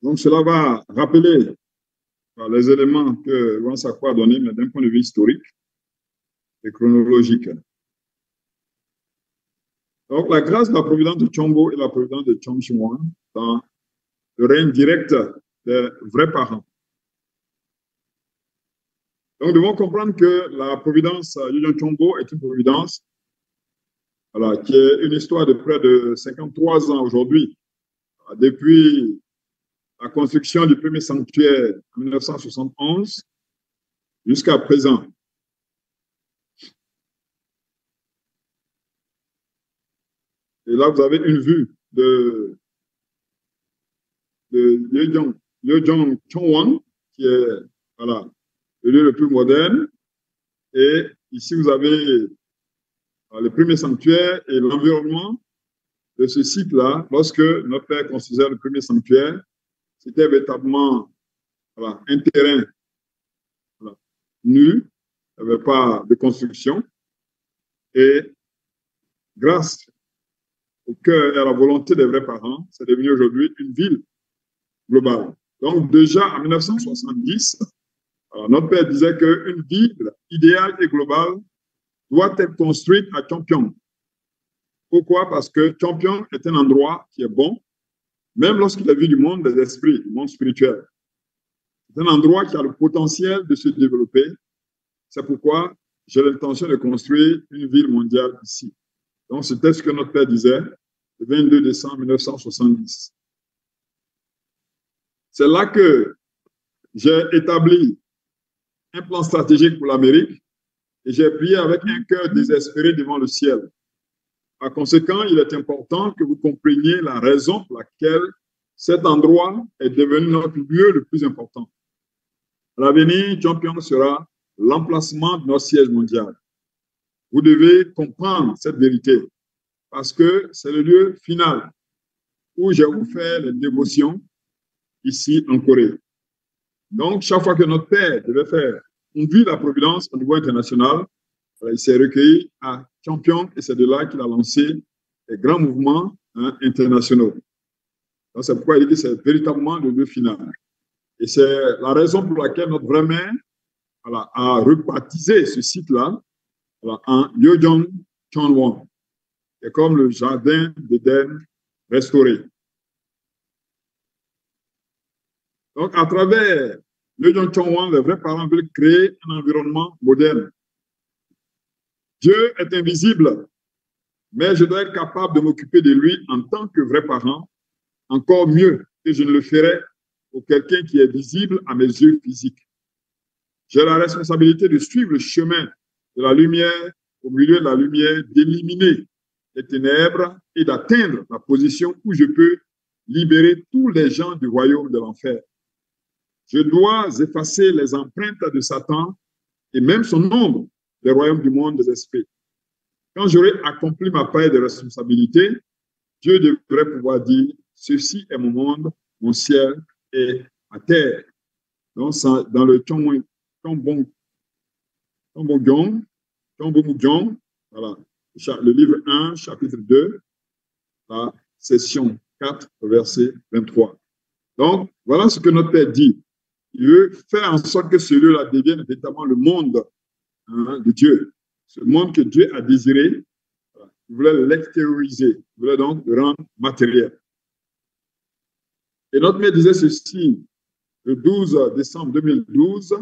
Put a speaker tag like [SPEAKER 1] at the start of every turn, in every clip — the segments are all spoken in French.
[SPEAKER 1] Donc, cela va rappeler les éléments que Juan Sacco a donnés, mais d'un point de vue historique et chronologique. Donc, la grâce de la providence de Chombo et la providence de Chom Chimwan dans le règne direct des vrais parents. Donc, nous devons comprendre que la providence Yoyon Chombo est une providence voilà, qui est une histoire de près de 53 ans aujourd'hui, depuis la construction du premier sanctuaire en 1971 jusqu'à présent. Et là, vous avez une vue de Yojong Chongwang, qui est voilà, le lieu le plus moderne. Et ici, vous avez le premier sanctuaire et l'environnement de ce site-là. Lorsque notre père construisait le premier sanctuaire, c'était véritablement voilà, un terrain voilà, nu, il n'y avait pas de construction. Et grâce au cœur et à la volonté des vrais parents, c'est devenu aujourd'hui une ville globale. Donc déjà en 1970, notre père disait qu'une ville idéale et globale doit être construite à Chompiong. Pourquoi? Parce que Chompiong est un endroit qui est bon, même lorsqu'il a vu du monde des esprits, du monde spirituel. C'est un endroit qui a le potentiel de se développer. C'est pourquoi j'ai l'intention de construire une ville mondiale ici. Donc, c'était ce que notre père disait le 22 décembre 1970. C'est là que j'ai établi un plan stratégique pour l'Amérique et j'ai prié avec un cœur désespéré devant le ciel. Par conséquent, il est important que vous compreniez la raison pour laquelle cet endroit est devenu notre lieu le plus important. À l'avenir, Chompiong sera l'emplacement de notre siège mondial. Vous devez comprendre cette vérité parce que c'est le lieu final où j'ai offert les dévotions ici en Corée. Donc, chaque fois que notre père devait faire une vie de la Providence au niveau international, il s'est recueilli à Chompiong et c'est de là qu'il a lancé les grands mouvements internationaux. C'est pourquoi il dit que c'est véritablement le lieu final. Et c'est la raison pour laquelle notre vraie mère voilà, a rebaptisé ce site-là voilà, en Yojong Chonwon, qui est comme le jardin d'Éden restauré. Donc, à travers Yojong Chonwon, les vrais parents veulent créer un environnement moderne. Dieu est invisible, mais je dois être capable de m'occuper de lui en tant que vrai parent, encore mieux que je ne le ferais pour quelqu'un qui est visible à mes yeux physiques. J'ai la responsabilité de suivre le chemin de la lumière au milieu de la lumière, d'éliminer les ténèbres et d'atteindre la position où je peux libérer tous les gens du royaume de l'enfer. Je dois effacer les empreintes de Satan et même son ombre des royaumes du monde des esprits. Quand j'aurai accompli ma part de responsabilité, Dieu devrait pouvoir dire, ceci est mon monde, mon ciel est à terre. Donc, dans le Chonbomgyong, voilà, le livre 1, chapitre 2, la session 4, verset 23. Donc, voilà ce que notre Père dit. Il veut faire en sorte que ce lieu-là devienne véritablement le monde de Dieu. Ce monde que Dieu a désiré, il voulait l'extérioriser, il voulait donc le rendre matériel. Et notre Père disait ceci le 12 décembre 2012.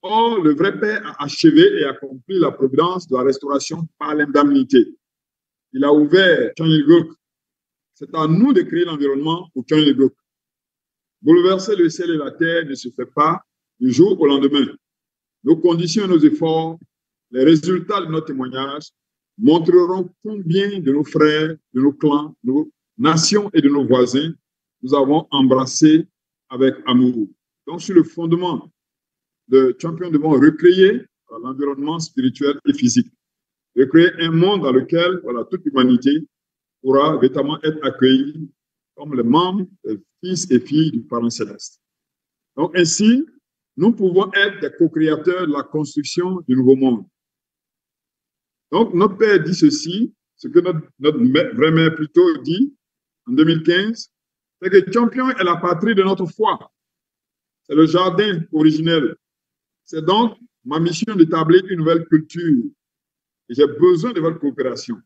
[SPEAKER 1] Or, le vrai Père a achevé et accompli la providence de la restauration par l'indemnité. Il a ouvert Cheonilguk. C'est à nous de créer l'environnement pour Cheonilguk. Bouleverser le ciel et la terre ne se fait pas du jour au lendemain. Nos conditions et nos efforts, les résultats de nos témoignages montreront combien de nos frères, de nos clans, de nos nations et de nos voisins nous avons embrassés avec amour. Donc, sur le fondement de Chompiong, devons recréer l'environnement spirituel et physique. Recréer un monde dans lequel voilà, toute l'humanité pourra véritablement être accueillie comme les membres, les fils et filles du Parent céleste. Donc ainsi, nous pouvons être des co-créateurs de la construction du nouveau monde. Donc notre Père dit ceci, ce que notre vraie mère plutôt dit en 2015, C'est que Champion est la patrie de notre foi. C'est le jardin originel. C'est donc ma mission d'établir une nouvelle culture. Et j'ai besoin de votre coopération.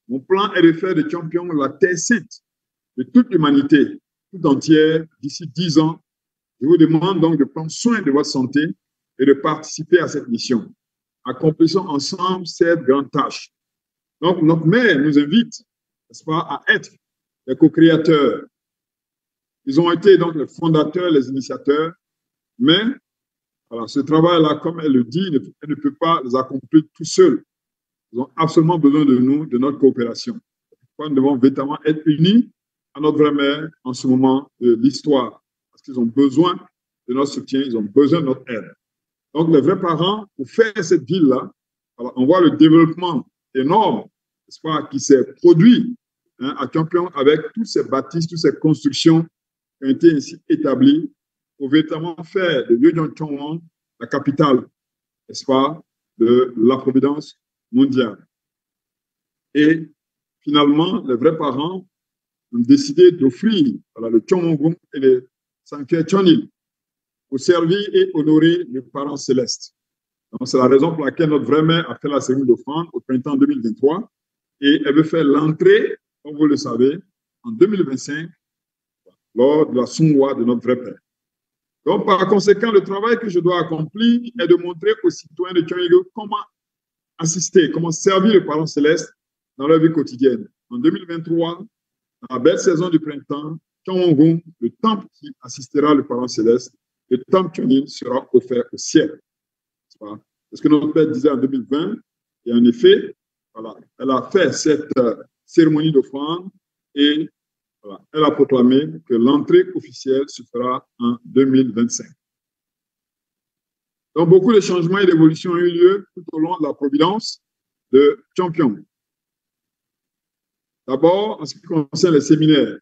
[SPEAKER 1] Mon plan est de faire de Champion la terre sainte de toute l'humanité, tout entière, d'ici 10 ans. Je vous demande donc de prendre soin de votre santé et de participer à cette mission. Accomplissons ensemble cette grande tâche. Donc, notre mère nous invite, n'est-ce pas, à être les co-créateurs. Ils ont été donc les fondateurs, les initiateurs, mais voilà, ce travail-là, comme elle le dit, elle ne peut pas les accomplir tout seul. Ils ont absolument besoin de nous, de notre coopération. Nous devons véritablement être unis à notre vraie mère en ce moment de l'histoire, parce qu'ils ont besoin de notre soutien, ils ont besoin de notre aide. Donc, les vrais parents, pour faire cette ville-là, on voit le développement énorme, n'est-ce pas, qui s'est produit à Champion avec toutes ces bâtisses, toutes ces constructions qui ont été ainsi établies pour véritablement faire de Yeongjong la capitale, n'est-ce pas, de la providence mondiale. Et finalement, les vrais parents ont décidé d'offrir le Chongmonggung et le sanctuaire Chonil pour servir et honorer les parents célestes. C'est la raison pour laquelle notre vraie mère a fait la cérémonie d'offrande au printemps 2023 et elle veut faire l'entrée, comme vous le savez, en 2025 lors de la Sungwa de notre vrai père. Donc, par conséquent, le travail que je dois accomplir est de montrer aux citoyens de Chongmonggung comment assister, comment servir les parents célestes dans leur vie quotidienne. En 2023, dans la belle saison du printemps, Chongmonggung, le temple qui assistera le parent céleste, le temple Chonil sera offert au ciel. C'est ce que notre père disait en 2020. Et en effet, voilà, elle a fait cette cérémonie d'offrande et voilà, elle a proclamé que l'entrée officielle se fera en 2025. Donc, beaucoup de changements et d'évolutions ont eu lieu tout au long de la providence de Champion. D'abord, en ce qui concerne les séminaires,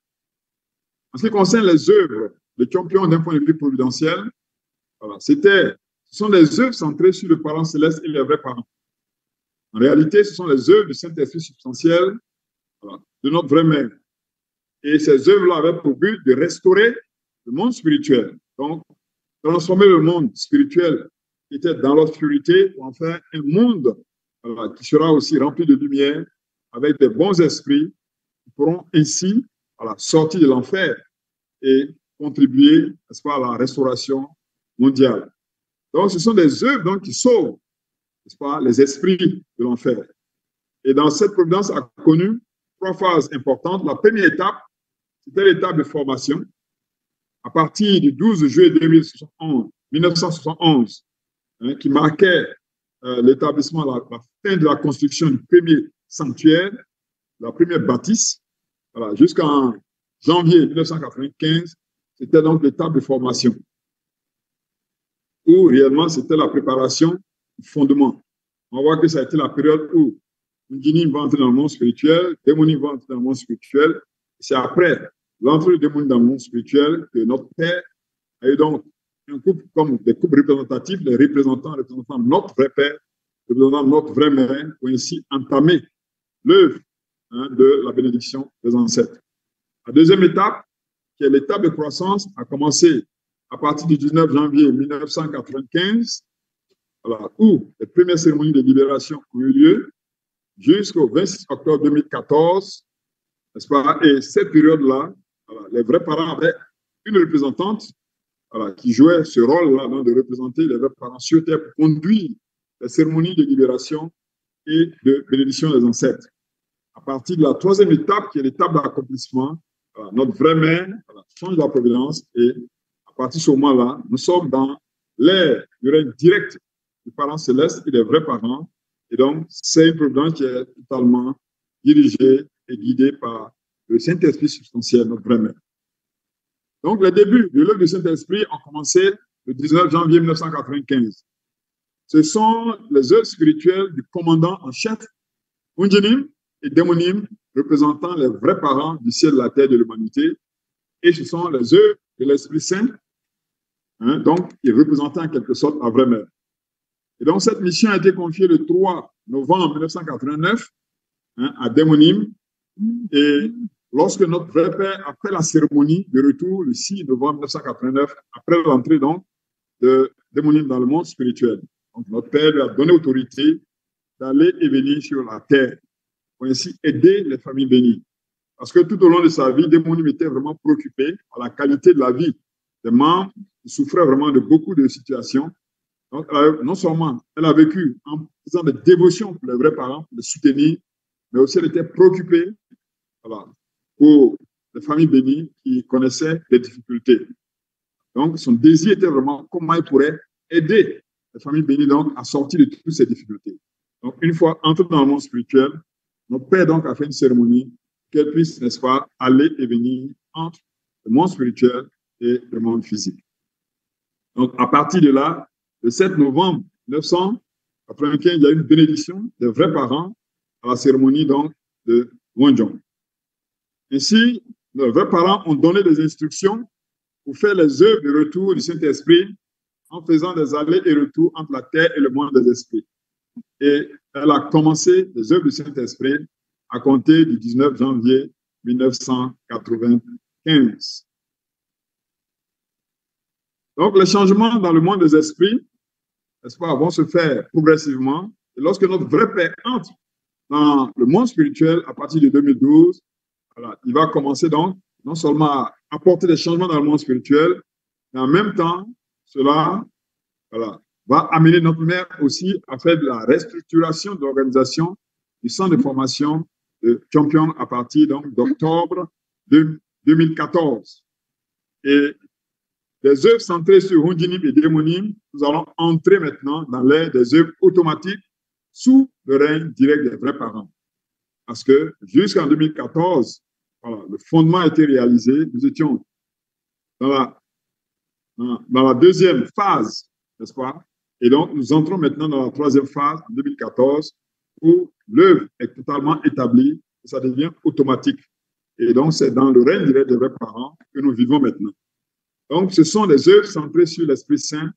[SPEAKER 1] en ce qui concerne les œuvres de Champion d'un point de vue providentiel, voilà, ce sont des œuvres centrées sur le parent céleste et les vrais parents. En réalité, ce sont les œuvres du Saint-Esprit substantiel, voilà, de notre vraie mère. Et ces œuvres-là avaient pour but de restaurer le monde spirituel. Donc, transformer le monde spirituel qui était dans l'obscurité pour en faire un monde voilà, qui sera aussi rempli de lumière avec des bons esprits qui pourront ainsi voilà, sortir de l'enfer et contribuer, n'est-ce pas, à la restauration mondiale. Donc, ce sont des œuvres donc, qui sauvent, n'est-ce pas, les esprits de l'enfer. Et dans cette providence a connu 3 phases importantes. La première étape, c'était l'étape de formation. À partir du 12 juillet 1971, qui marquait l'établissement, la fin de la construction du premier sanctuaire, la première bâtisse, voilà, jusqu'en janvier 1995, c'était donc l'étape de formation, où réellement c'était la préparation du fondement. On voit que ça a été la période où Ngini va entrer dans le monde spirituel, Demoni va entrer dans le monde spirituel. C'est après l'entrée de Demoni dans le monde spirituel que notre père a eu donc un couple comme des couples représentatifs, les représentants de notre vrai père, représentant notre vraie mère, pour ainsi entamer l'œuvre de la bénédiction des ancêtres. La deuxième étape, qui est l'étape de croissance, a commencé à partir du 19 janvier 1995, voilà, où les premières cérémonies de libération ont eu lieu, jusqu'au 26 octobre 2014, n'est-ce pas? Et cette période-là, voilà, les vrais parents avaient une représentante voilà, qui jouait ce rôle-là de représenter les vrais parents sur terre pour conduire les cérémonies de libération et de bénédiction des ancêtres. À partir de la troisième étape, qui est l'étape d'accomplissement, voilà, notre vraie mère voilà, change la providence et à partir de ce moment-là, nous sommes dans l'ère du règne direct du parent céleste et des vrais parents. Et donc, c'est une providence qui est totalement dirigée et guidée par le Saint-Esprit substantiel, notre vraie mère. Donc, les débuts de l'œuvre du Saint-Esprit ont commencé le 19 janvier 1995. Ce sont les œuvres spirituelles du commandant en chef, Unjinim et Demonim, représentant les vrais parents du ciel, de la terre, de l'humanité. Et ce sont les œuvres de l'Esprit Saint, donc, qui représentent en quelque sorte la vraie mère. Et donc, cette mission a été confiée le 3 novembre 1989 à Demonim et lorsque notre vrai père a fait la cérémonie de retour le 6 novembre 1989, après l'entrée donc de Démonim dans le monde spirituel. Donc, notre père lui a donné autorité d'aller et venir sur la terre pour ainsi aider les familles bénies. Parce que tout au long de sa vie, Démonim était vraiment préoccupé par la qualité de la vie des membres qui souffraient vraiment de beaucoup de situations. Donc, non seulement elle a vécu en faisant des dévotions pour les vrais parents, pour les soutenir, mais aussi elle était préoccupée voilà, pour les familles bénies qui connaissaient des difficultés. Donc, son désir était vraiment comment elle pourrait aider les familles bénies donc, à sortir de toutes ces difficultés. Donc, une fois entrée dans le monde spirituel, notre père donc a fait une cérémonie qu'elle puisse, n'est-ce pas, aller et venir entre le monde spirituel et le monde physique. Donc, à partir de là, le 7 novembre 1995, il y a eu une bénédiction des vrais parents à la cérémonie donc, de Wonjong. Ainsi, les vrais parents ont donné des instructions pour faire les œuvres de retour du Saint-Esprit en faisant des allers et retours entre la terre et le monde des esprits. Et elle a commencé les œuvres du Saint-Esprit à compter du 19 janvier 1995. Donc, les changements dans le monde des esprits, n'est-ce pas, vont se faire progressivement. Et lorsque notre vrai Père entre dans le monde spirituel à partir de 2012, voilà, il va commencer donc non seulement à apporter des changements dans le monde spirituel, mais en même temps, cela voilà, va amener notre mère aussi à faire de la restructuration de l'organisation du centre de formation de Champion à partir d'octobre 2014. Et des œuvres centrées sur Hundinim et Démonim, nous allons entrer maintenant dans l'ère des œuvres automatiques sous le règne direct des vrais parents. Parce que jusqu'en 2014, voilà, le fondement a été réalisé. Nous étions dans la deuxième phase, n'est-ce pas? Et donc, nous entrons maintenant dans la troisième phase, en 2014, où l'œuvre est totalement établie et ça devient automatique. Et donc, c'est dans le règne direct des vrais parents que nous vivons maintenant. Donc, ce sont des œuvres centrées sur l'Esprit Saint,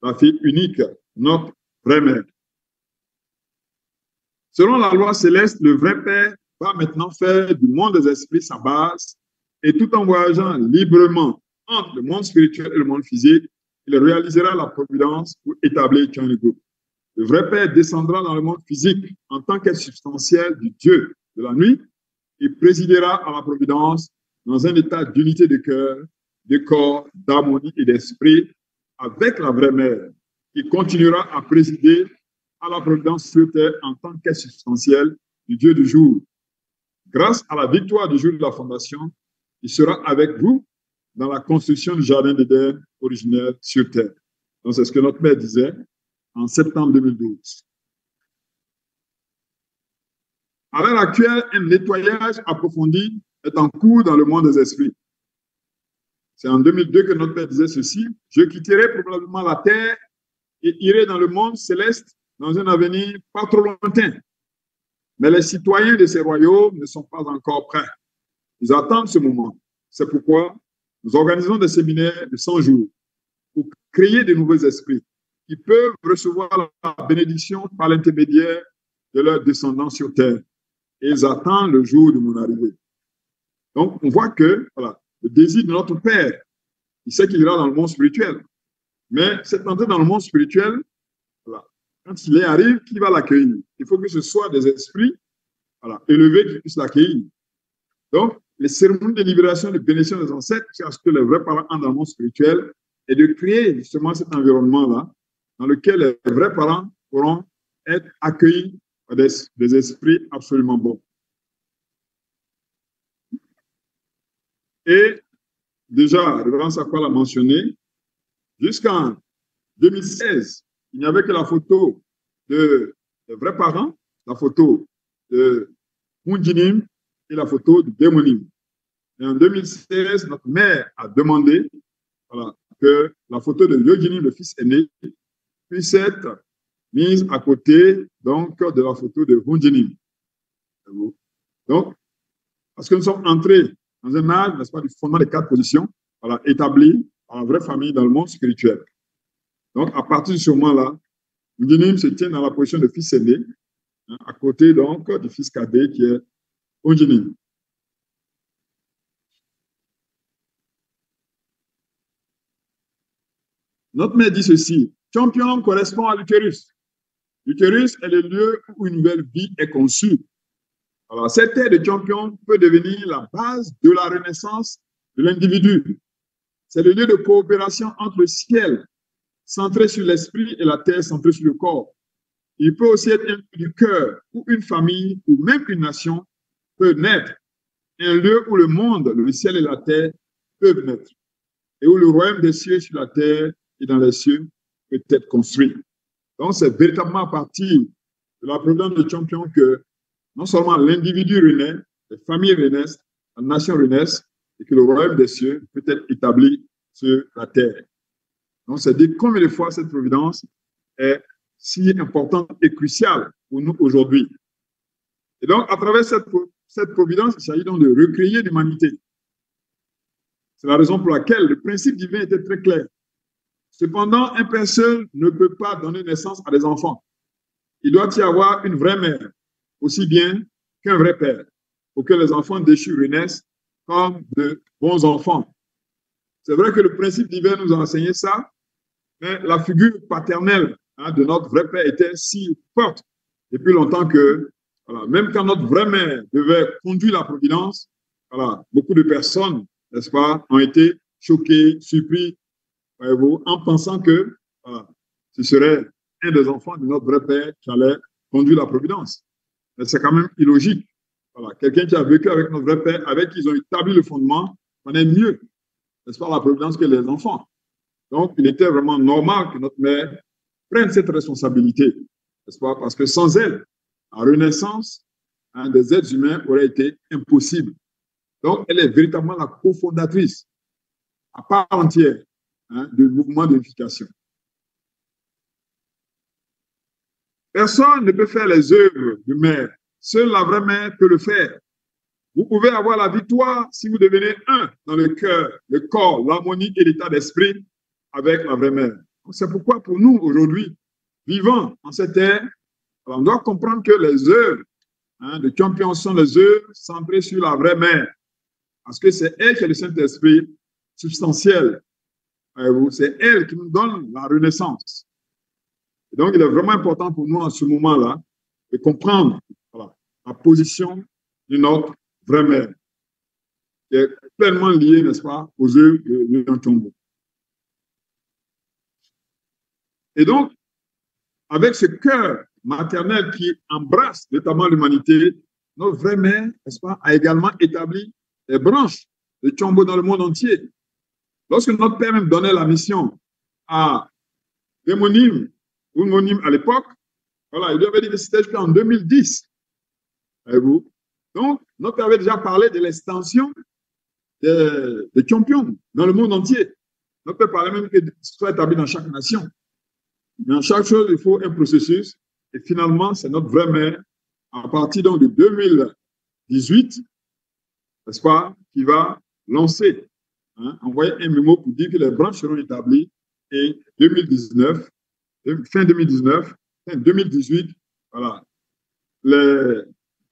[SPEAKER 1] la fille unique, notre vraie mère. Selon la loi céleste, le vrai Père va maintenant faire du monde des esprits sa base et tout en voyageant librement entre le monde spirituel et le monde physique, il réalisera la providence pour établir un groupe. Le vrai Père descendra dans le monde physique en tant qu'être substantiel du Dieu de la nuit et présidera à la providence dans un état d'unité de cœur, de corps, d'harmonie et d'esprit avec la vraie mère qui continuera à présider à la providence sur terre en tant qu'être substantiel du Dieu du jour. Grâce à la victoire du jour de la fondation, il sera avec vous dans la construction du jardin d'Éden originel sur terre. Donc, c'est ce que notre mère disait en septembre 2012. À l'heure actuelle, un nettoyage approfondi est en cours dans le monde des esprits. C'est en 2002 que notre père disait ceci: je quitterai probablement la terre et irai dans le monde céleste dans un avenir pas trop lointain. Mais les citoyens de ces royaumes ne sont pas encore prêts. Ils attendent ce moment. C'est pourquoi nous organisons des séminaires de 100 jours pour créer de nouveaux esprits qui peuvent recevoir la bénédiction par l'intermédiaire de leurs descendants sur terre. Et ils attendent le jour de mon arrivée. Donc, on voit que voilà, le désir de notre Père, il sait qu'il ira dans le monde spirituel. Mais cette entrée dans le monde spirituel, voilà, quand il arrive, qui va l'accueillir? Il faut que ce soit des esprits voilà, élevés qui puissent l'accueillir. Donc, les cérémonies de libération, de bénédiction des ancêtres, c'est à ce que les vrais parents entrent dans le monde spirituel et de créer justement cet environnement-là dans lequel les vrais parents pourront être accueillis par des esprits absolument bons. Et déjà, Révérend Sakwa l'a mentionné, jusqu'en 2016, il n'y avait que la photo de vrais parents, la photo de Hundinim et la photo de Démonim. Et en 2016, notre mère a demandé voilà, que la photo de Yoginim, le fils aîné, puisse être mise à côté donc, de la photo de Hundinim. Donc, parce que nous sommes entrés dans un âge, n'est-ce pas, du fondement des 4 positions, voilà, établi par la vraie famille dans le monde spirituel. Donc, à partir de ce moment-là, Hundinim se tient dans la position de fils aîné, hein, à côté donc du fils cadet qui est Hundinim. Notre mère dit ceci, champion correspond à l'utérus. L'utérus est le lieu où une nouvelle vie est conçue. Alors, cette terre de champion peut devenir la base de la renaissance de l'individu. C'est le lieu de coopération entre le ciel, centré sur l'esprit, et la terre, centrée sur le corps. Il peut aussi être un lieu du cœur, où une famille, ou même une nation, peut naître. Un lieu où le monde, le ciel et la terre peuvent naître. Et où le royaume des cieux sur la terre et dans les cieux peut être construit. Donc, c'est véritablement à partir de la providence de champion que non seulement l'individu renaît, les familles renaissent, la nation renaissent, et que le royaume des cieux peut être établi sur la terre. Donc, c'est dire combien de fois cette providence est si importante et cruciale pour nous aujourd'hui. Et donc, à travers cette providence, il s'agit donc de recréer l'humanité. C'est la raison pour laquelle le principe divin était très clair. Cependant, un père seul ne peut pas donner naissance à des enfants. Il doit y avoir une vraie mère, aussi bien qu'un vrai père, pour que les enfants déchus renaissent comme de bons enfants. C'est vrai que le principe divin nous a enseigné ça, mais la figure paternelle de notre vrai père était si forte depuis longtemps que, voilà, même quand notre vraie mère devait conduire la providence, voilà, beaucoup de personnes, n'est-ce pas, ont été choquées, surpris, en pensant que voilà, ce serait un des enfants de notre vrai père qui allait conduire la providence. Mais c'est quand même illogique. Voilà, quelqu'un qui a vécu avec notre vrai père, avec qui ils ont établi le fondement, connaît mieux, n'est-ce pas, la providence que les enfants. Donc, il était vraiment normal que notre mère prenne cette responsabilité, n'est-ce pas, parce que sans elle, la renaissance des êtres humains aurait été impossible. Donc, elle est véritablement la cofondatrice à part entière du mouvement d'unification. Personne ne peut faire les œuvres de mère. Seule la vraie mère peut le faire. Vous pouvez avoir la victoire si vous devenez un dans le cœur, le corps, l'harmonie et l'état d'esprit avec la vraie mère. C'est pourquoi pour nous, aujourd'hui, vivant en cette ère, on doit comprendre que les œuvres de champion sont les œuvres centrées sur la vraie mère. Parce que c'est elle qui est le Saint-Esprit substantiel. C'est elle qui nous donne la renaissance. Et donc, il est vraiment important pour nous en ce moment-là de comprendre voilà, la position de notre vraie mère, qui est pleinement liée, n'est-ce pas, aux œuvres de Léon Chombo. Et donc, avec ce cœur maternel qui embrasse notamment l'humanité, notre vraie mère, n'est-ce pas, a également établi des branches de Chombo dans le monde entier. Lorsque notre père même donnait la mission à Démonim, ou Monim à l'époque, voilà, il lui avait dit que c'était jusqu'en 2010. Voyez-vous? Donc, notre père avait déjà parlé de l'extension des champions dans le monde entier. Notre père parlait même que ce soit établi dans chaque nation. Mais en chaque chose, il faut un processus. Et finalement, c'est notre vraie mère, à partir donc de 2018, n'est-ce pas, qui va lancer, envoyer un mémo pour dire que les branches seront établies et 2019, fin 2019, fin 2018, voilà, les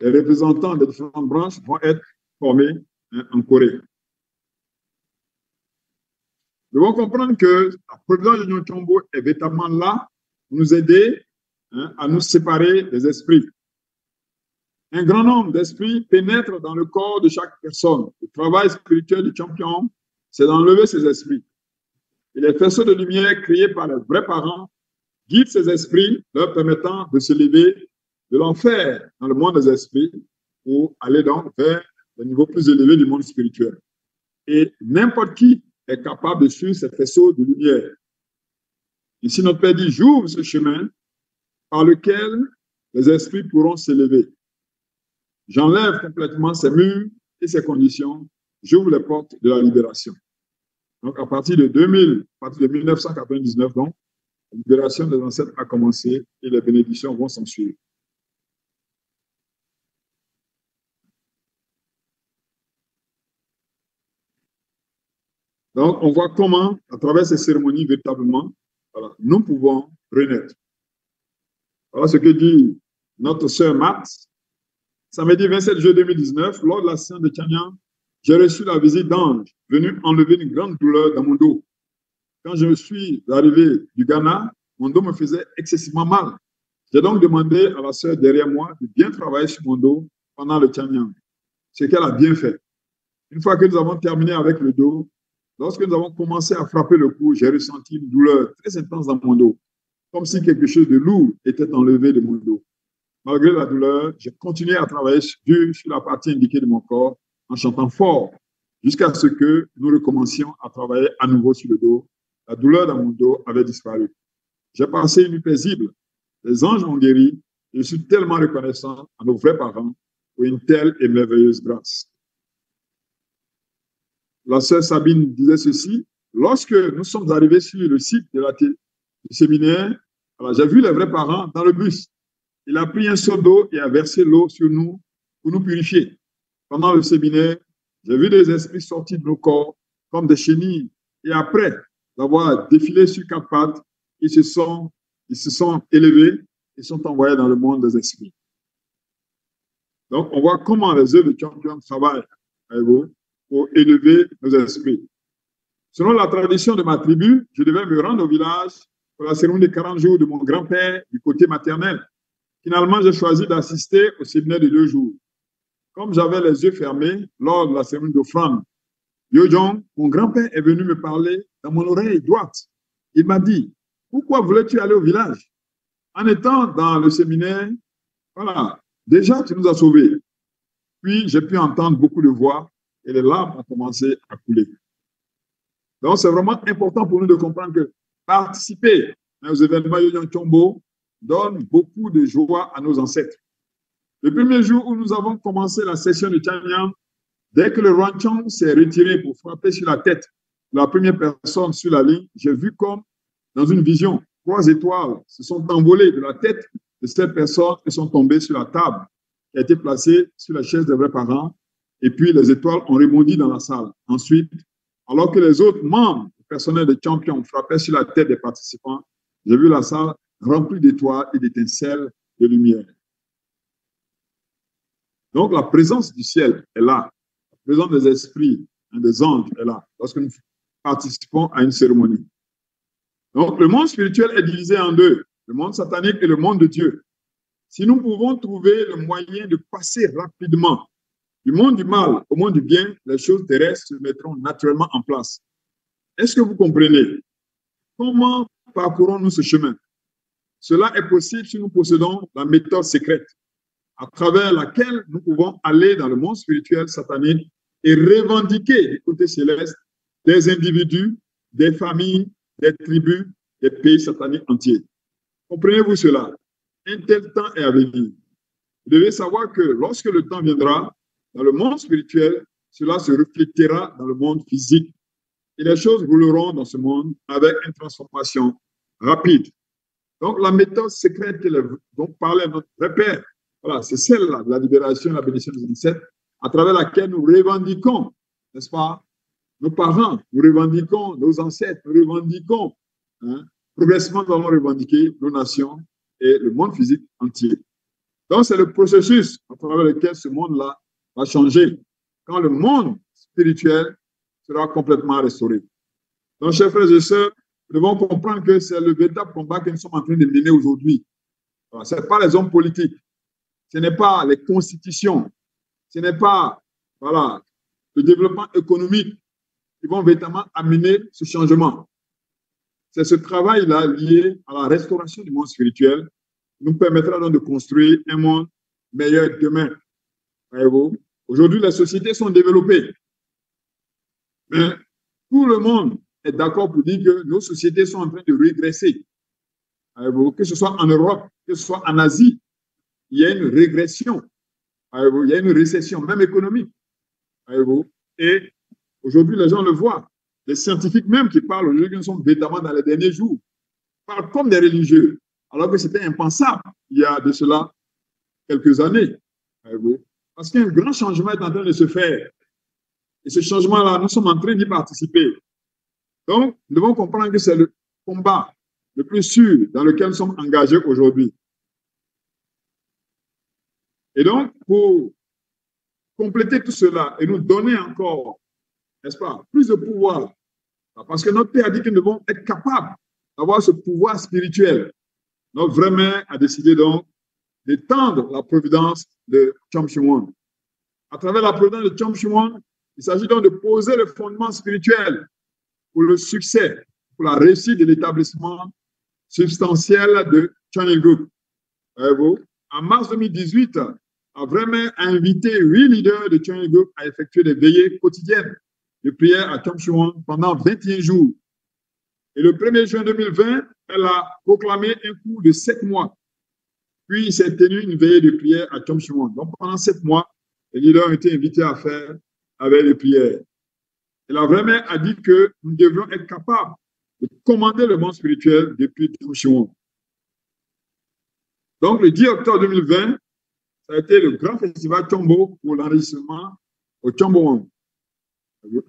[SPEAKER 1] représentants des différentes branches vont être formés en Corée. Nous devons comprendre que la providence de Léon Chombo est véritablement là pour nous aider à nous séparer des esprits. Un grand nombre d'esprits pénètrent dans le corps de chaque personne. Le travail spirituel du champion, c'est d'enlever ces esprits. Et les faisceaux de lumière créés par les vrais parents guident ces esprits, leur permettant de se lever de l'enfer dans le monde des esprits pour aller donc vers le niveau plus élevé du monde spirituel. Et n'importe qui est capable de suivre ces faisceaux de lumière. Ici, notre Père dit, j'ouvre ce chemin par lequel les esprits pourront s'élever. J'enlève complètement ces murs et ces conditions. J'ouvre les portes de la libération. Donc, à partir de 1999, donc, la libération des ancêtres a commencé et les bénédictions vont s'en suivre. Donc, on voit comment, à travers ces cérémonies, véritablement, voilà, nous pouvons renaître. Voilà ce que dit notre sœur Max. Samedi 27 juillet 2019, lors de la séance de Tchania, j'ai reçu la visite d'ange venus enlever une grande douleur dans mon dos. quand je suis arrivé du Ghana, mon dos me faisait excessivement mal. J'ai donc demandé à la sœur derrière moi de bien travailler sur mon dos pendant le Tianyang. Ce qu'elle a bien fait. Une fois que nous avons terminé avec le dos, lorsque nous avons commencé à frapper le cou, j'ai ressenti une douleur très intense dans mon dos, comme si quelque chose de lourd était enlevé de mon dos. Malgré la douleur, j'ai continué à travailler sur la partie indiquée de mon corps en chantant fort jusqu'à ce que nous recommencions à travailler à nouveau sur le dos. La douleur dans mon dos avait disparu. J'ai passé une nuit paisible. Les anges m'ont guéri. Je suis tellement reconnaissant à nos vrais parents pour une telle et merveilleuse grâce. La sœur Sabine disait ceci. Lorsque nous sommes arrivés sur le site du séminaire, j'ai vu les vrais parents dans le bus. Il a pris un seau d'eau et a versé l'eau sur nous pour nous purifier. Pendant le séminaire, j'ai vu des esprits sortir de nos corps comme des chenilles. Et après avoir défilé sur 4 pattes, ils se sont élevés et sont envoyés dans le monde des esprits. Donc, on voit comment les œuvres de champion travaillent pour élever nos esprits. Selon la tradition de ma tribu, je devais me rendre au village pour la cérémonie des 40 jours de mon grand-père du côté maternel. Finalement, j'ai choisi d'assister au séminaire de 2 jours. Comme j'avais les yeux fermés lors de la cérémonie d'offrande, Yo-Jong, mon grand-père, est venu me parler dans mon oreille droite. Il m'a dit, pourquoi voulais-tu aller au village? En étant dans le séminaire, voilà, déjà tu nous as sauvés. Puis j'ai pu entendre beaucoup de voix et les larmes ont commencé à couler. Donc c'est vraiment important pour nous de comprendre que participer aux événements Yo-Jong Chombo donne beaucoup de joie à nos ancêtres. Le premier jour où nous avons commencé la session de Tianyang, dès que le Ranchong s'est retiré pour frapper sur la tête de la première personne sur la ligne, j'ai vu comme dans une vision, 3 étoiles se sont envolées de la tête de cette personne et sont tombées sur la table qui a été placée sur la chaise des vrais parents. Et puis les étoiles ont rebondi dans la salle. Ensuite, alors que les autres membres du personnel de champion frappaient sur la tête des participants, j'ai vu la salle remplie d'étoiles et d'étincelles de lumière. Donc la présence du ciel est là. La présence des esprits et des anges est là lorsque nous participons à une cérémonie. Donc le monde spirituel est divisé en 2, le monde satanique et le monde de Dieu. Si nous pouvons trouver le moyen de passer rapidement du monde du mal au monde du bien, les choses terrestres se mettront naturellement en place. Est-ce que vous comprenez? Comment parcourons-nous ce chemin? Cela est possible si nous possédons la méthode secrète à travers laquelle nous pouvons aller dans le monde spirituel satanique et revendiquer du côté céleste des individus, des familles, des tribus, des pays sataniques entiers. Comprenez-vous cela? Un tel temps est à venir. Vous devez savoir que lorsque le temps viendra, dans le monde spirituel, cela se reflétera dans le monde physique. Et les choses rouleront dans ce monde avec une transformation rapide. Donc, la méthode secrète dont parlait notre vrai Père, voilà, c'est celle-là, de la libération et la bénédiction des ancêtres, à travers laquelle nous revendiquons, n'est-ce pas, nos parents, nous revendiquons nos ancêtres, nous revendiquons, progressivement, nous allons revendiquer nos nations et le monde physique entier. Donc, c'est le processus à travers lequel ce monde-là va changer quand le monde spirituel sera complètement restauré. Donc, chers frères et sœurs, nous devons comprendre que c'est le véritable combat que nous sommes en train de mener aujourd'hui. Voilà, ce n'est pas les hommes politiques, ce n'est pas les constitutions, ce n'est pas voilà, le développement économique qui vont véritablement amener ce changement. C'est ce travail-là lié à la restauration du monde spirituel qui nous permettra donc de construire un monde meilleur demain. Voyez-vous? Aujourd'hui, les sociétés sont développées. Mais tout le monde est d'accord pour dire que nos sociétés sont en train de régresser. Que ce soit en Europe, que ce soit en Asie, il y a une régression. Il y a une récession, même économique. Et aujourd'hui, les gens le voient. Les scientifiques même qui parlent aujourd'hui, qui sont véritablement dans les derniers jours, parlent comme des religieux, alors que c'était impensable il y a de cela quelques années. Parce qu'un grand changement est en train de se faire. Et ce changement-là, nous sommes en train d'y participer. Donc, nous devons comprendre que c'est le combat le plus sûr dans lequel nous sommes engagés aujourd'hui. Et donc, pour compléter tout cela et nous donner encore, n'est-ce pas, plus de pouvoir Parce que notre Père a dit que nous devons être capables d'avoir ce pouvoir spirituel. Notre vrai mère a décidé donc d'étendre la providence de Chomshiwon. À travers la providence de Chomshiwon, il s'agit donc de poser le fondement spirituel pour le succès, pour la réussite de l'établissement substantiel de Channel Group. En mars 2018, a vraiment invité 8 leaders de Channel Group à effectuer des veillées quotidiennes de prière à Chomshiwon pendant 21 jours. Et le 1er juin 2020, elle a proclamé un cours de 7 mois. Puis, il s'est tenu une veillée de prière à Chomshiwon. Donc, pendant 7 mois, les leaders ont été invités à faire avec les prières. Et la vraie mère a dit que nous devions être capables de commander le monde spirituel depuis Chomshiwon. Donc, le 10 octobre 2020, ça a été le grand festival Chombo pour l'enregistrement au Chombo.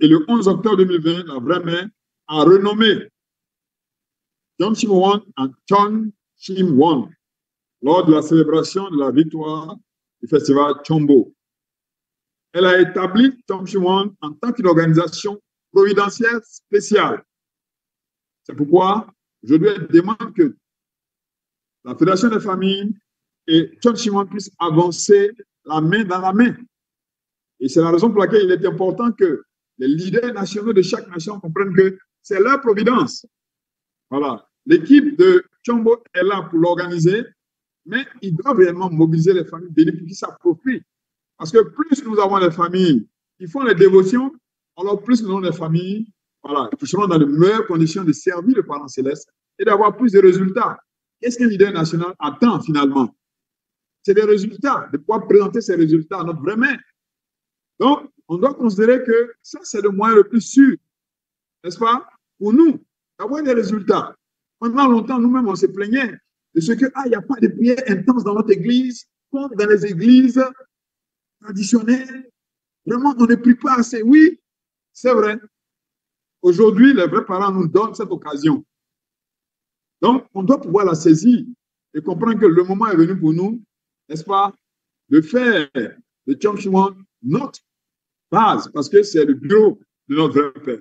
[SPEAKER 1] Et le 11 octobre 2020, la vraie mère a renommé Chomshiwon en Chonshimwon lors de la célébration de la victoire du festival Chombo. Elle a établi Chomshiwon en tant qu'une organisation providentielle spéciale. C'est pourquoi aujourd'hui, elle demande que la Fédération des familles et Chomshiwon puissent avancer la main dans la main. Et c'est la raison pour laquelle il est important que les leaders nationaux de chaque nation comprennent que c'est leur providence. Voilà. L'équipe de Chombo est là pour l'organiser, mais ils doivent réellement mobiliser les familles bénies pour qu'ils s'approprient. Parce que plus nous avons des familles qui font les dévotions, alors plus nous avons des familles qui seront dans de meilleures conditions de servir le Parent céleste et d'avoir plus de résultats. Qu'est-ce qu'un leader national attend finalement? C'est des résultats, de pouvoir présenter ces résultats à notre vraie main. Donc, on doit considérer que ça, c'est le moyen le plus sûr, n'est-ce pas, pour nous, d'avoir des résultats. Pendant longtemps, nous-mêmes, on se plaignait de ce qu'il n'y a pas de prière intense dans notre église, comme dans les églises traditionnelles. Vraiment, on ne prie pas assez. Oui, c'est vrai. Aujourd'hui, les vrais parents nous donnent cette occasion. Donc, on doit pouvoir la saisir et comprendre que le moment est venu pour nous, n'est-ce pas, de faire de Chomshiwon notre base, parce que c'est le bureau de notre vrai Père.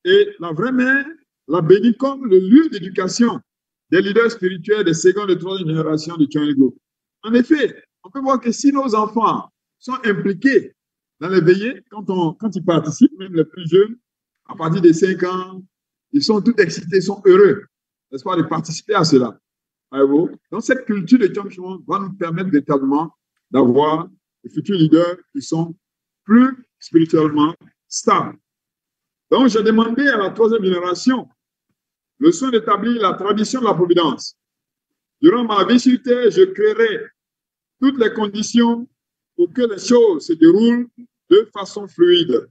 [SPEAKER 1] Et la vraie mère l'a béni comme le lieu d'éducation des leaders spirituels des secondes et troisième générations de Channel Group. En effet, on peut voir que si nos enfants sont impliqués dans les veillées, quand ils participent, même les plus jeunes, à partir de 5 ans, ils sont tout excités, sont heureux, n'est-ce pas, de participer à cela. Donc, cette culture de Chomshiwon va nous permettre véritablement d'avoir des futurs leaders qui sont plus spirituellement stables. Donc, j'ai demandé à la troisième génération le soin d'établir la tradition de la providence. Durant ma vie sur Terre, je créerai toutes les conditions pour que les choses se déroulent de façon fluide.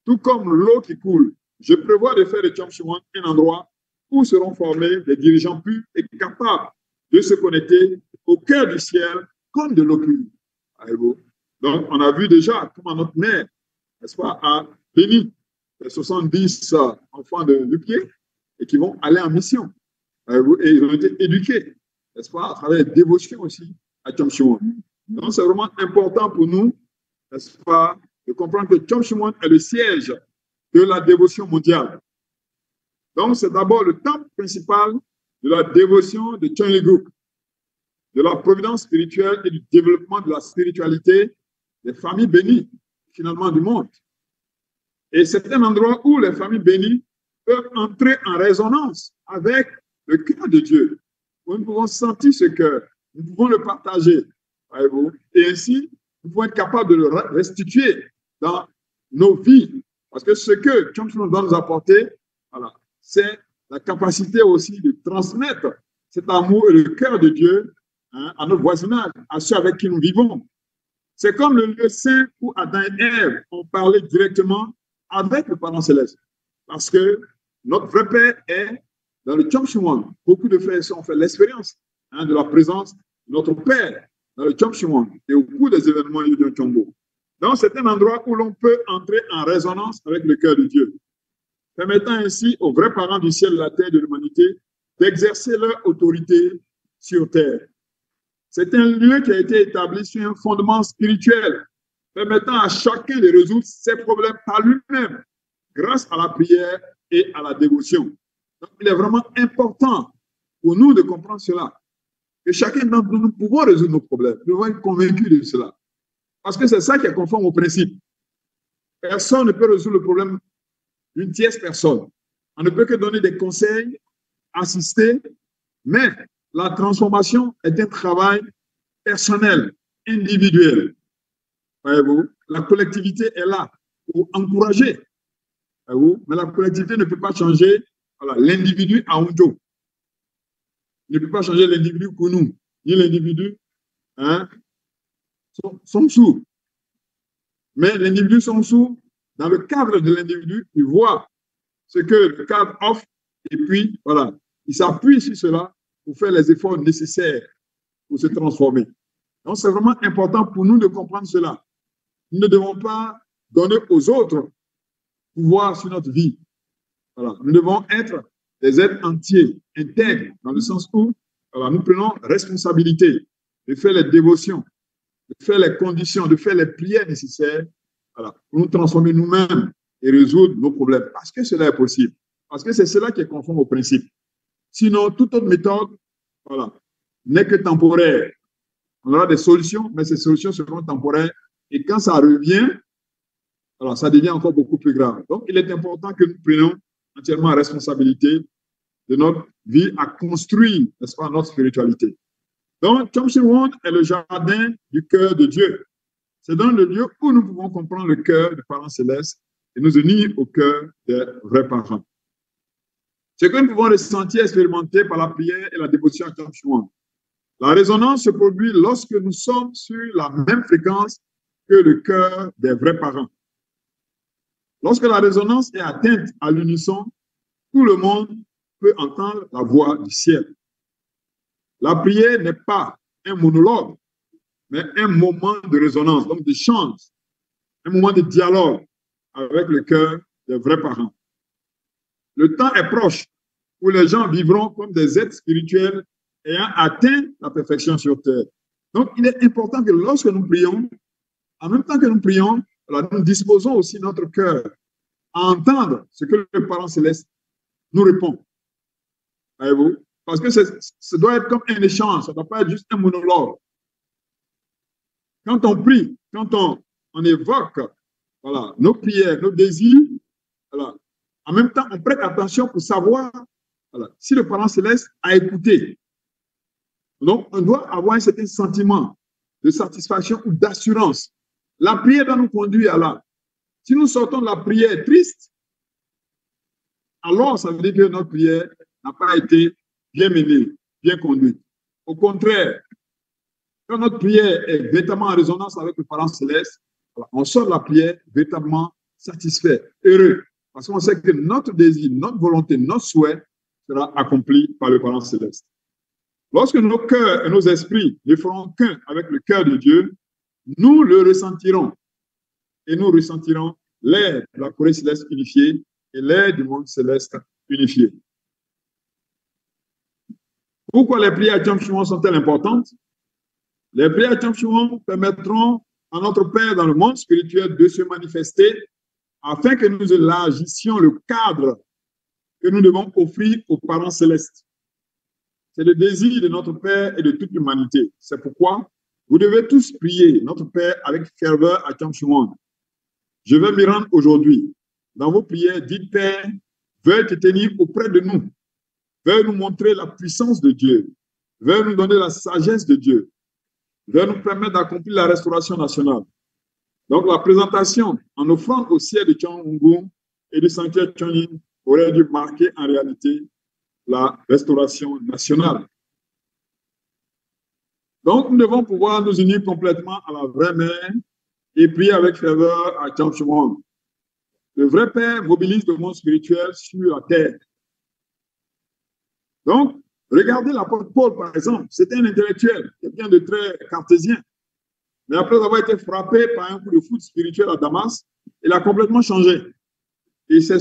[SPEAKER 1] Tout comme l'eau qui coule, je prévois de faire de Chomshiwon un endroit où seront formés des dirigeants purs et capables de se connecter au cœur du ciel comme de l'eau pure. Donc, on a vu déjà comment notre mère, n'est-ce pas, a béni les 70 enfants du pied et qui vont aller en mission. Et ils ont été éduqués, n'est-ce pas, à travers les dévotions aussi à Chomshiwon. Donc, c'est vraiment important pour nous, n'est-ce pas, de comprendre que Chomshiwon est le siège de la dévotion mondiale. Donc, c'est d'abord le temple principal de la dévotion de Channel Group, de la providence spirituelle et du développement de la spiritualité des familles bénies, finalement, du monde. Et c'est un endroit où les familles bénies peuvent entrer en résonance avec le cœur de Dieu. Où nous pouvons sentir ce cœur, nous pouvons le partager. Et ainsi, nous pouvons être capables de le restituer dans nos vies. Parce que ce que Chomshiwon doit nous apporter, voilà, c'est la capacité aussi de transmettre cet amour et le cœur de Dieu à notre voisinage, à ceux avec qui nous vivons. C'est comme le lieu saint où Adam et Ève ont parlé directement avec le Parent céleste. Parce que notre vrai Père est dans le Chomshiwon. Beaucoup de frères ont fait l'expérience de la présence de notre Père dans le Chomshiwon et au cours des événements de Chombo. Donc, c'est un endroit où l'on peut entrer en résonance avec le cœur de Dieu, permettant ainsi aux vrais parents du ciel, de la terre et de l'humanité d'exercer leur autorité sur terre. C'est un lieu qui a été établi sur un fondement spirituel, permettant à chacun de résoudre ses problèmes par lui-même, grâce à la prière et à la dévotion. Donc, il est vraiment important pour nous de comprendre cela. Que chacun d'entre nous, nous pouvons résoudre nos problèmes. Nous devons être convaincus de cela. Parce que c'est ça qui est conforme au principe. Personne ne peut résoudre le problème d'une tierce personne. On ne peut que donner des conseils, assister, mais la transformation est un travail personnel, individuel. Voyez-vous, la collectivité est là pour encourager. Voyez-vous, mais la collectivité ne peut pas changer l'individu à un dos. Ne peut pas changer l'individu pour nous, ni l'individu sont sourds. Mais l'individu sont sourds. Dans le cadre de l'individu, il voit ce que le cadre offre et puis, voilà, il s'appuie sur cela pour faire les efforts nécessaires pour se transformer. Donc, c'est vraiment important pour nous de comprendre cela. Nous ne devons pas donner aux autres pouvoir sur notre vie. Voilà. Nous devons être des êtres entiers, intègres, dans le sens où nous prenons responsabilité de faire les dévotions, de faire les conditions, de faire les prières nécessaires pour nous transformer nous-mêmes et résoudre nos problèmes. Parce que cela est possible. Parce que c'est cela qui est conforme au principe. Sinon, toute autre méthode n'est que temporaire. On aura des solutions, mais ces solutions seront temporaires. Et quand ça revient, ça devient encore beaucoup plus grave. Donc, il est important que nous prenions entièrement la responsabilité de notre vie à construire, n'est-ce pas, notre spiritualité. Donc, Chomshin est le jardin du cœur de Dieu. C'est dans le lieu où nous pouvons comprendre le cœur du parent céleste et nous unir au cœur des vrais parents. Ce que nous pouvons ressentir et expérimenter par la prière et la dévotion à Chomshin. La résonance se produit lorsque nous sommes sur la même fréquence que le cœur des vrais parents. Lorsque la résonance est atteinte à l'unisson, tout le monde peut entendre la voix du ciel. La prière n'est pas un monologue, mais un moment de résonance, donc d'échange, un moment de dialogue avec le cœur des vrais parents. Le temps est proche où les gens vivront comme des êtres spirituels ayant atteint la perfection sur terre. Donc, il est important que lorsque nous prions, en même temps que nous prions, nous disposons aussi notre cœur à entendre ce que le parent céleste nous répond. Voyez-vous? Parce que ça doit être comme un échange, ça ne doit pas être juste un monologue. Quand on prie, quand on évoque nos prières, nos désirs, en même temps, on prête attention pour savoir si le parent céleste a écouté. Donc, on doit avoir un certain sentiment de satisfaction ou d'assurance. La prière doit nous conduire à là. Si nous sortons de la prière triste, alors ça veut dire que notre prière n'a pas été bien menée, bien conduite. Au contraire, quand notre prière est véritablement en résonance avec le parent céleste, on sort de la prière véritablement satisfait, heureux, parce qu'on sait que notre désir, notre volonté, notre souhait sera accompli par le parent céleste. Lorsque nos cœurs et nos esprits ne feront qu'un avec le cœur de Dieu, nous le ressentirons. Et nous ressentirons l'air de la Corée céleste unifiée et l'air du monde céleste unifié. Pourquoi les prières à Chomshin sont-elles importantes? Les prières à Chomshin permettront à notre Père dans le monde spirituel de se manifester afin que nous élargissions le cadre que nous devons offrir aux parents célestes. C'est le désir de notre Père et de toute l'humanité. C'est pourquoi vous devez tous prier notre Père avec ferveur à Chomshin. Je vais m'y rendre aujourd'hui. Dans vos prières, dites Père, veuille te tenir auprès de nous. Veuille nous montrer la puissance de Dieu. Veuille nous donner la sagesse de Dieu. Veuille nous permettre d'accomplir la restauration nationale. Donc, la présentation en offrande au ciel de Chongun et du sanctuaire Chonyin aurait dû marquer en réalité la restauration nationale. Donc, nous devons pouvoir nous unir complètement à la vraie mère et prier avec ferveur à Chomshin. Le vrai Père mobilise le monde spirituel sur la terre. Donc, regardez l'apôtre Paul, par exemple. C'était un intellectuel, quelqu'un de très cartésien. Mais après avoir été frappé par un coup de foudre spirituel à Damas, il a complètement changé. Et c'est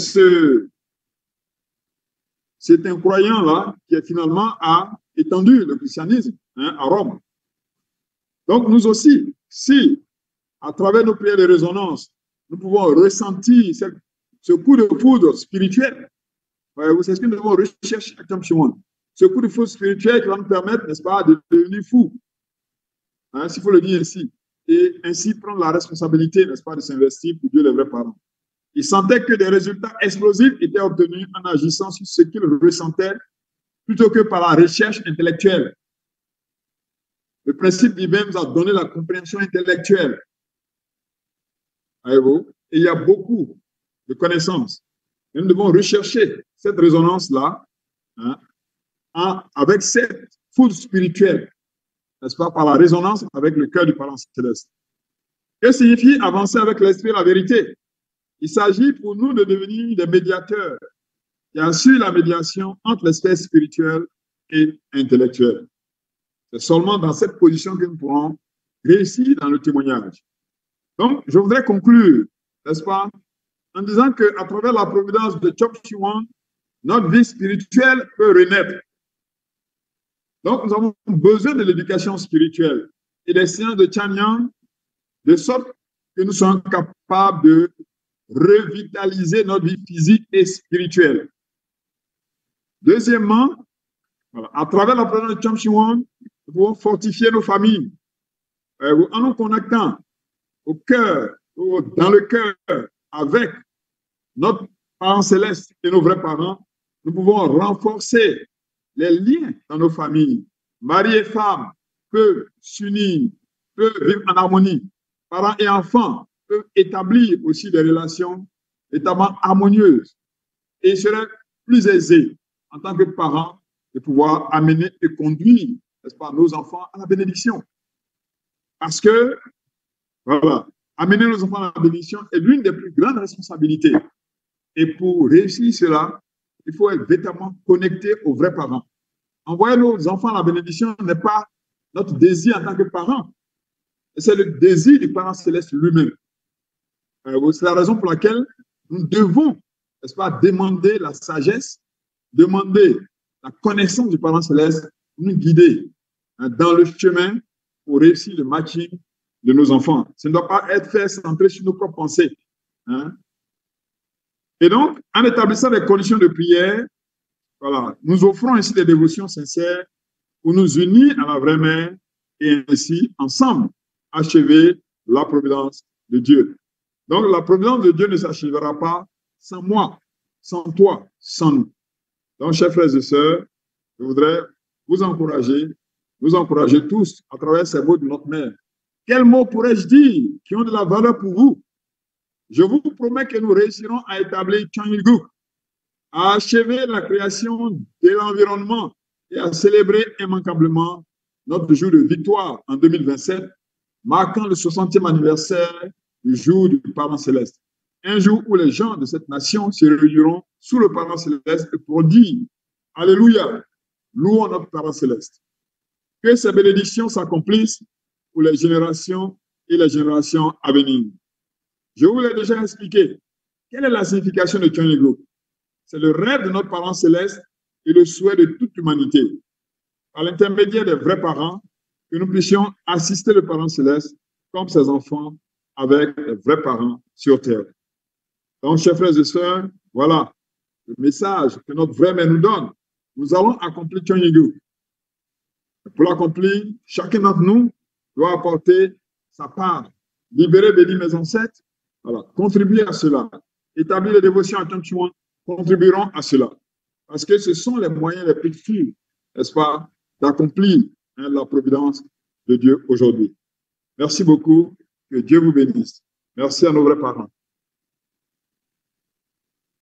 [SPEAKER 1] cet incroyant-là qui finalement a étendu le christianisme à Rome. Donc, nous aussi, si, à travers nos prières de résonance, nous pouvons ressentir ce coup de foudre spirituel. C'est ce que nous devons rechercher à Camp Shimon. Ce coup de foudre spirituel qui va nous permettre, n'est-ce pas, de devenir fous. Hein, s'il faut le dire ici. Et ainsi prendre la responsabilité, n'est-ce pas, de s'investir pour Dieu les vrais parents. Ils sentaient que des résultats explosifs étaient obtenus en agissant sur ce qu'ils ressentaient plutôt que par la recherche intellectuelle. Le principe divin nous a donné la compréhension intellectuelle. Voyez-vous? Et il y a beaucoup de connaissances. Et nous devons rechercher cette résonance-là, hein, avec cette foudre spirituelle, n'est-ce pas, par la résonance avec le cœur du Parent céleste. Que signifie avancer avec l'esprit et la vérité? Il s'agit pour nous de devenir des médiateurs qui assurent la médiation entre l'aspect spirituel et intellectuel. C'est seulement dans cette position que nous pourrons réussir dans le témoignage. Donc, je voudrais conclure, n'est-ce pas, en disant qu'à travers la providence de Chop Chiwan, notre vie spirituelle peut renaître. Donc, nous avons besoin de l'éducation spirituelle et des séances de Chanyang, de sorte que nous soyons capables de revitaliser notre vie physique et spirituelle. Deuxièmement, voilà, à travers la présence de Chop Chiwan, nous pouvons fortifier nos familles en nous connectant au cœur, dans le cœur, avec notre parent céleste et nos vrais parents. Nous pouvons renforcer les liens dans nos familles. Mari et femme peuvent s'unir, peuvent vivre en harmonie. Parents et enfants peuvent établir aussi des relations notamment harmonieuses. Et il serait plus aisé, en tant que parents, de pouvoir amener et conduire, n'est-ce pas, nos enfants à la bénédiction. Parce que, voilà, amener nos enfants à la bénédiction est l'une des plus grandes responsabilités. Et pour réussir cela, il faut être véritablement connecté aux vrais parents. Envoyer nos enfants à la bénédiction n'est pas notre désir en tant que parents. C'est le désir du Parent céleste lui-même. C'est la raison pour laquelle nous devons, n'est-ce pas, demander la sagesse, demander la connaissance du Parent céleste pour nous guider dans le chemin pour réussir le matching de nos enfants. Ça ne doit pas être fait centré sur nos propres pensées. Et donc, en établissant des conditions de prière, voilà, nous offrons ainsi des dévotions sincères pour nous unir à la vraie mère et ainsi, ensemble, achever la providence de Dieu. Donc, la providence de Dieu ne s'achèvera pas sans moi, sans toi, sans nous. Donc, chers frères et sœurs, je voudrais vous encourager tous à travers ces mots de notre mère. Quels mots pourrais-je dire qui ont de la valeur pour vous? Je vous promets que nous réussirons à établir Chanilgouk, à achever la création de l'environnement et à célébrer immanquablement notre jour de victoire en 2027, marquant le 60e anniversaire du jour du Parent céleste. Un jour où les gens de cette nation se réuniront sous le Parent céleste pour dire « Alléluia, louons notre Parent céleste ». Que ces bénédictions s'accomplissent pour les générations et les générations à venir. Je vous l'ai déjà expliqué. Quelle est la signification de Chanilgouk? C'est le rêve de notre Parent céleste et le souhait de toute l'humanité. Par l'intermédiaire des vrais parents, que nous puissions assister le Parent céleste comme ses enfants avec les vrais parents sur terre. Donc, chers frères et sœurs, voilà le message que notre vraie mère nous donne. Nous allons accomplir Chanilgouk. Pour l'accomplir, chacun d'entre nous doit apporter sa part. Libérer, bénir mes ancêtres, voilà, contribuer à cela. Établir les dévotions à Chanchuan contribueront à cela. Parce que ce sont les moyens les plus sûrs, n'est-ce pas, d'accomplir la providence de Dieu aujourd'hui. Merci beaucoup. Que Dieu vous bénisse. Merci à nos vrais parents.